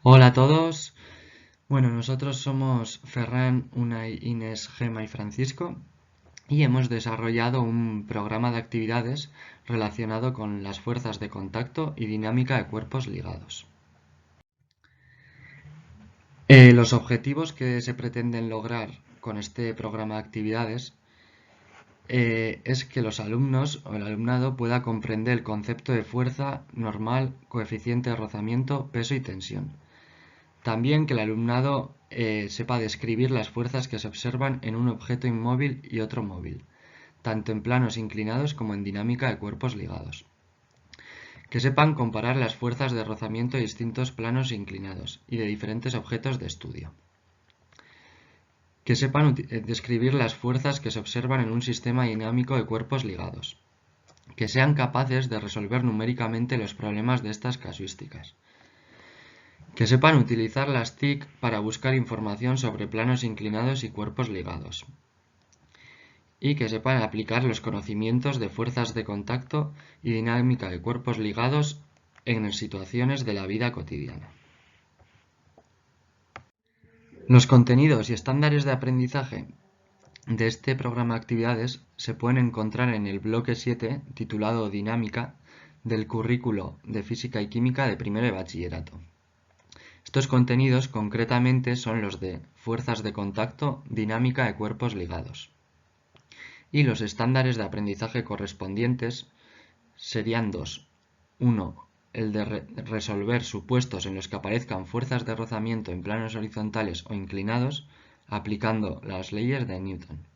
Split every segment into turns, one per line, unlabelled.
Hola a todos. Bueno, nosotros somos Ferran, Unai, Inés, Gema y Francisco y hemos desarrollado un programa de actividades relacionado con las fuerzas de contacto y dinámica de cuerpos ligados. Los objetivos que se pretenden lograr con este programa de actividades es que los alumnos o el alumnado pueda comprender el concepto de fuerza normal, coeficiente de rozamiento, peso y tensión. También que el alumnado sepa describir las fuerzas que se observan en un objeto inmóvil y otro móvil, tanto en planos inclinados como en dinámica de cuerpos ligados. Que sepan comparar las fuerzas de rozamiento de distintos planos inclinados y de diferentes objetos de estudio. Que sepan describir las fuerzas que se observan en un sistema dinámico de cuerpos ligados. Que sean capaces de resolver numéricamente los problemas de estas casuísticas. Que sepan utilizar las TIC para buscar información sobre planos inclinados y cuerpos ligados. Y que sepan aplicar los conocimientos de fuerzas de contacto y dinámica de cuerpos ligados en situaciones de la vida cotidiana. Los contenidos y estándares de aprendizaje de este programa de actividades se pueden encontrar en el bloque 7 titulado Dinámica del currículo de Física y Química de primero de bachillerato. Estos contenidos concretamente son los de fuerzas de contacto, dinámica de cuerpos ligados. Y los estándares de aprendizaje correspondientes serían dos. Uno, el de resolver supuestos en los que aparezcan fuerzas de rozamiento en planos horizontales o inclinados aplicando las leyes de Newton.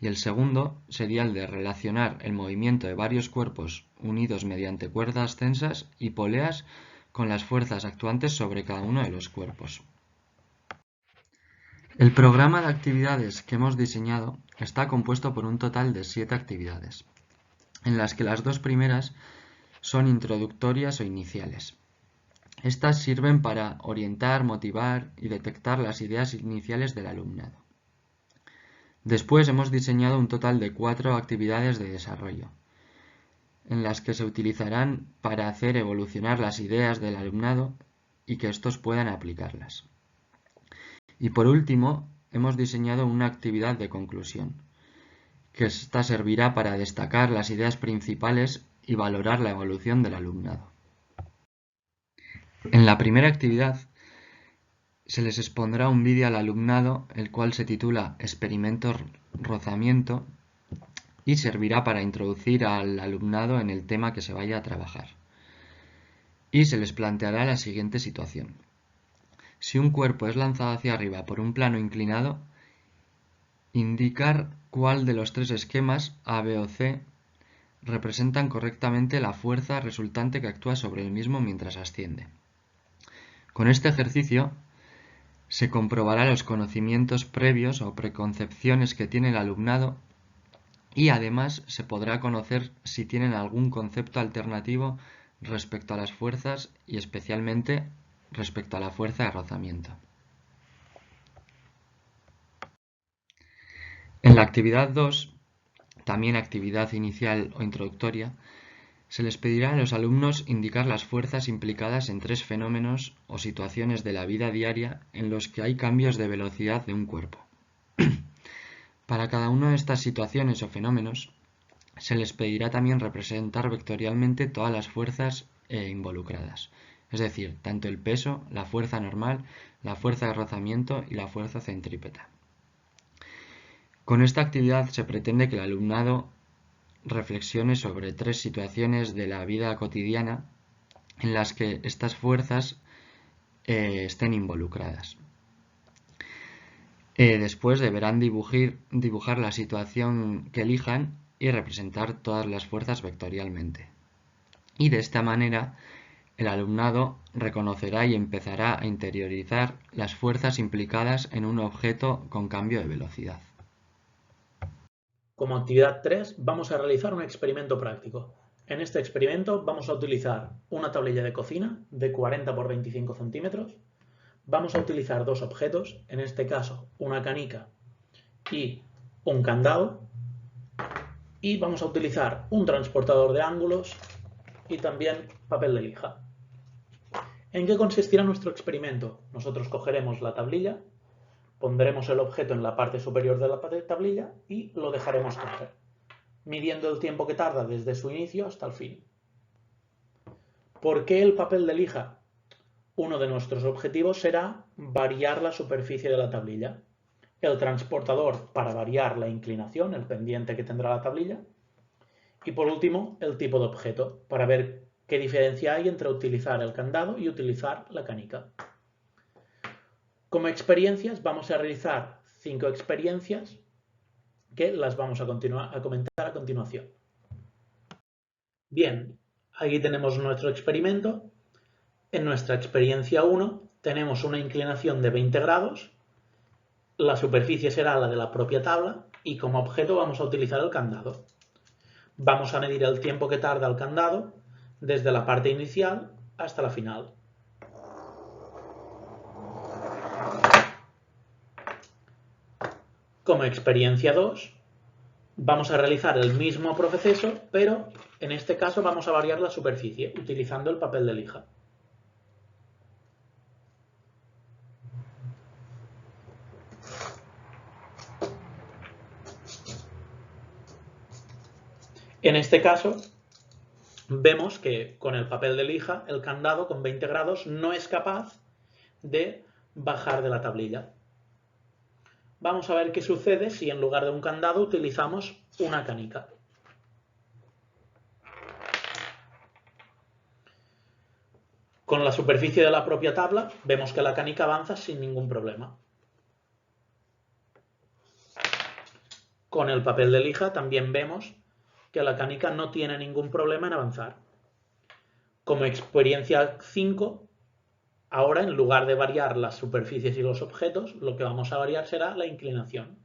Y el segundo sería el de relacionar el movimiento de varios cuerpos unidos mediante cuerdas tensas y poleas con las fuerzas actuantes sobre cada uno de los cuerpos. El programa de actividades que hemos diseñado está compuesto por un total de 7 actividades, en las que las dos primeras son introductorias o iniciales. Estas sirven para orientar, motivar y detectar las ideas iniciales del alumnado. Después hemos diseñado un total de 4 actividades de desarrollo, en las que se utilizarán para hacer evolucionar las ideas del alumnado y que estos puedan aplicarlas. Y por último, hemos diseñado una actividad de conclusión, que esta servirá para destacar las ideas principales y valorar la evolución del alumnado. En la primera actividad se les expondrá un vídeo al alumnado, el cual se titula Experimento Rozamiento y servirá para introducir al alumnado en el tema que se vaya a trabajar. Y se les planteará la siguiente situación. Si un cuerpo es lanzado hacia arriba por un plano inclinado, indicar cuál de los tres esquemas A, B o C representan correctamente la fuerza resultante que actúa sobre el mismo mientras asciende. Con este ejercicio se comprobará los conocimientos previos o preconcepciones que tiene el alumnado y además se podrá conocer si tienen algún concepto alternativo respecto a las fuerzas y especialmente respecto a la fuerza de rozamiento. En la actividad 2, también actividad inicial o introductoria, se les pedirá a los alumnos indicar las fuerzas implicadas en 3 fenómenos o situaciones de la vida diaria en los que hay cambios de velocidad de un cuerpo. Para cada una de estas situaciones o fenómenos, se les pedirá también representar vectorialmente todas las fuerzas involucradas, es decir, tanto el peso, la fuerza normal, la fuerza de rozamiento y la fuerza centrípeta. Con esta actividad se pretende que el alumnado reflexione sobre 3 situaciones de la vida cotidiana en las que estas fuerzas estén involucradas. Después deberán dibujar la situación que elijan y representar todas las fuerzas vectorialmente. Y de esta manera el alumnado reconocerá y empezará a interiorizar las fuerzas implicadas en un objeto con cambio de velocidad.
Como actividad 3 vamos a realizar un experimento práctico. En este experimento vamos a utilizar una tablilla de cocina de 40 por 25 centímetros. Vamos a utilizar dos objetos, en este caso una canica y un candado. Y vamos a utilizar un transportador de ángulos y también papel de lija. ¿En qué consistirá nuestro experimento? Nosotros cogeremos la tablilla, pondremos el objeto en la parte superior de la tablilla y lo dejaremos caer, midiendo el tiempo que tarda desde su inicio hasta el fin. ¿Por qué el papel de lija? Uno de nuestros objetivos será variar la superficie de la tablilla. El transportador para variar la inclinación, el pendiente que tendrá la tablilla. Y por último, el tipo de objeto, para ver qué diferencia hay entre utilizar el candado y utilizar la canica. Como experiencias vamos a realizar 5 experiencias que las vamos a comentar a continuación. Bien, aquí tenemos nuestro experimento. En nuestra experiencia 1 tenemos una inclinación de 20 grados, la superficie será la de la propia tabla y como objeto vamos a utilizar el candado. Vamos a medir el tiempo que tarda el candado desde la parte inicial hasta la final. Como experiencia 2, vamos a realizar el mismo proceso, pero en este caso vamos a variar la superficie utilizando el papel de lija. En este caso, vemos que con el papel de lija, el candado con 20 grados no es capaz de bajar de la tablilla. Vamos a ver qué sucede si en lugar de un candado utilizamos una canica. Con la superficie de la propia tabla vemos que la canica avanza sin ningún problema. Con el papel de lija también vemos que la canica no tiene ningún problema en avanzar. Como experiencia 5, ahora en lugar de variar las superficies y los objetos, lo que vamos a variar será la inclinación.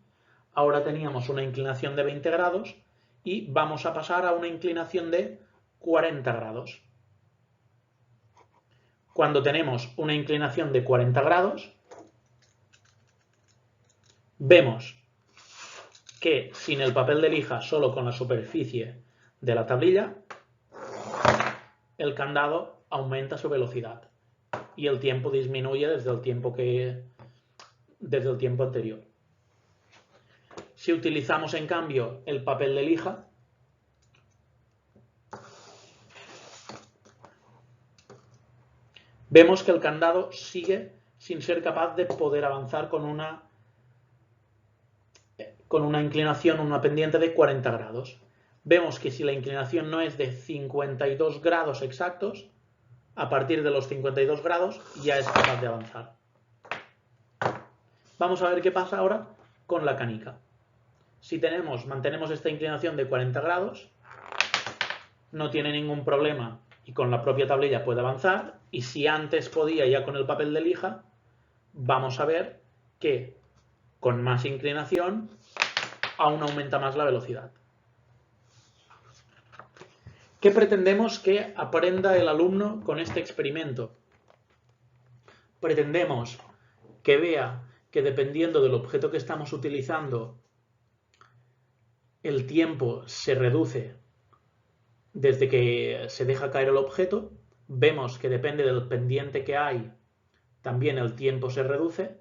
Ahora teníamos una inclinación de 20 grados y vamos a pasar a una inclinación de 40 grados. Cuando tenemos una inclinación de 40 grados, vemos que sin el papel de lija, solo con la superficie de la tablilla, el candado aumenta su velocidad y el tiempo disminuye desde el tiempo anterior. Si utilizamos en cambio el papel de lija, vemos que el candado sigue sin ser capaz de poder avanzar con una inclinación, una pendiente de 40 grados. Vemos que si la inclinación no es de 52 grados exactos, a partir de los 52 grados ya es capaz de avanzar. Vamos a ver qué pasa ahora con la canica. Si mantenemos esta inclinación de 40 grados, no tiene ningún problema y con la propia tablilla puede avanzar. Y si antes podía ya con el papel de lija, vamos a ver que con más inclinación aún aumenta más la velocidad. ¿Qué pretendemos que aprenda el alumno con este experimento? Pretendemos que vea que dependiendo del objeto que estamos utilizando, el tiempo se reduce desde que se deja caer el objeto. Vemos que depende del pendiente que hay, también el tiempo se reduce.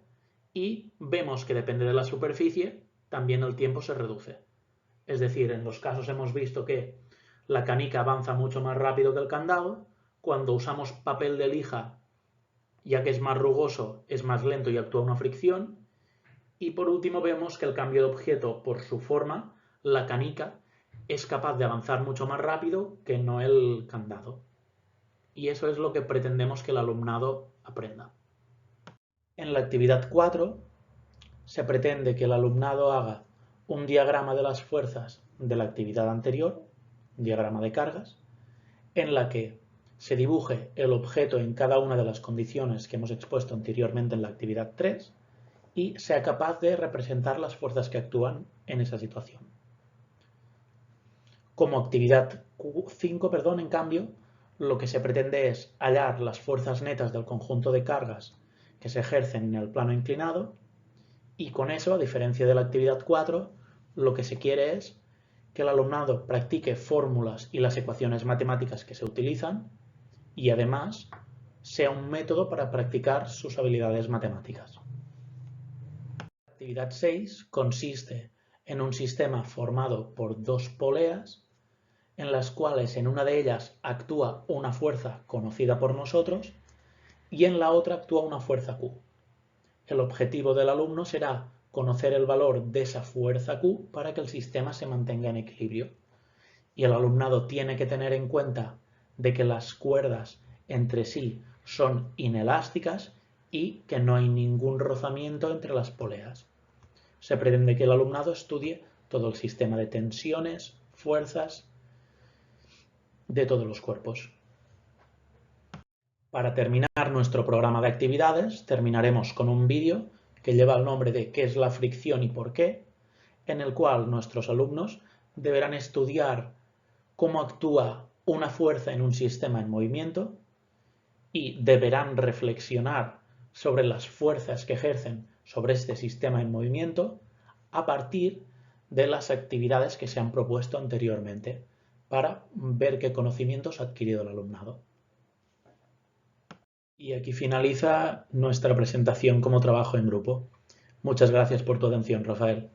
Y vemos que depende de la superficie, también el tiempo se reduce. Es decir, en los casos hemos visto que la canica avanza mucho más rápido que el candado. Cuando usamos papel de lija, ya que es más rugoso, es más lento y actúa una fricción. Y por último vemos que el cambio de objeto por su forma, la canica, es capaz de avanzar mucho más rápido que no el candado. Y eso es lo que pretendemos que el alumnado aprenda. En la actividad 4 se pretende que el alumnado haga un diagrama de las fuerzas de la actividad anterior, un diagrama de cargas, en la que se dibuje el objeto en cada una de las condiciones que hemos expuesto anteriormente en la actividad 3 y sea capaz de representar las fuerzas que actúan en esa situación. Como actividad 5, en cambio, lo que se pretende es hallar las fuerzas netas del conjunto de cargas que se ejercen en el plano inclinado y con eso, a diferencia de la actividad 4, lo que se quiere es que el alumnado practique fórmulas y las ecuaciones matemáticas que se utilizan y además sea un método para practicar sus habilidades matemáticas. La actividad 6 consiste en un sistema formado por dos poleas, en las cuales en una de ellas actúa una fuerza conocida por nosotros y en la otra actúa una fuerza Q. El objetivo del alumno será conocer el valor de esa fuerza Q para que el sistema se mantenga en equilibrio. Y el alumnado tiene que tener en cuenta de que las cuerdas entre sí son inelásticas y que no hay ningún rozamiento entre las poleas. Se pretende que el alumnado estudie todo el sistema de tensiones, fuerzas de todos los cuerpos. Para terminar nuestro programa de actividades, terminaremos con un vídeo que lleva el nombre de ¿Qué es la fricción y por qué?, en el cual nuestros alumnos deberán estudiar cómo actúa una fuerza en un sistema en movimiento y deberán reflexionar sobre las fuerzas que ejercen sobre este sistema en movimiento a partir de las actividades que se han propuesto anteriormente para ver qué conocimientos ha adquirido el alumnado. Y aquí finaliza nuestra presentación como trabajo en grupo. Muchas gracias por tu atención, Rafael.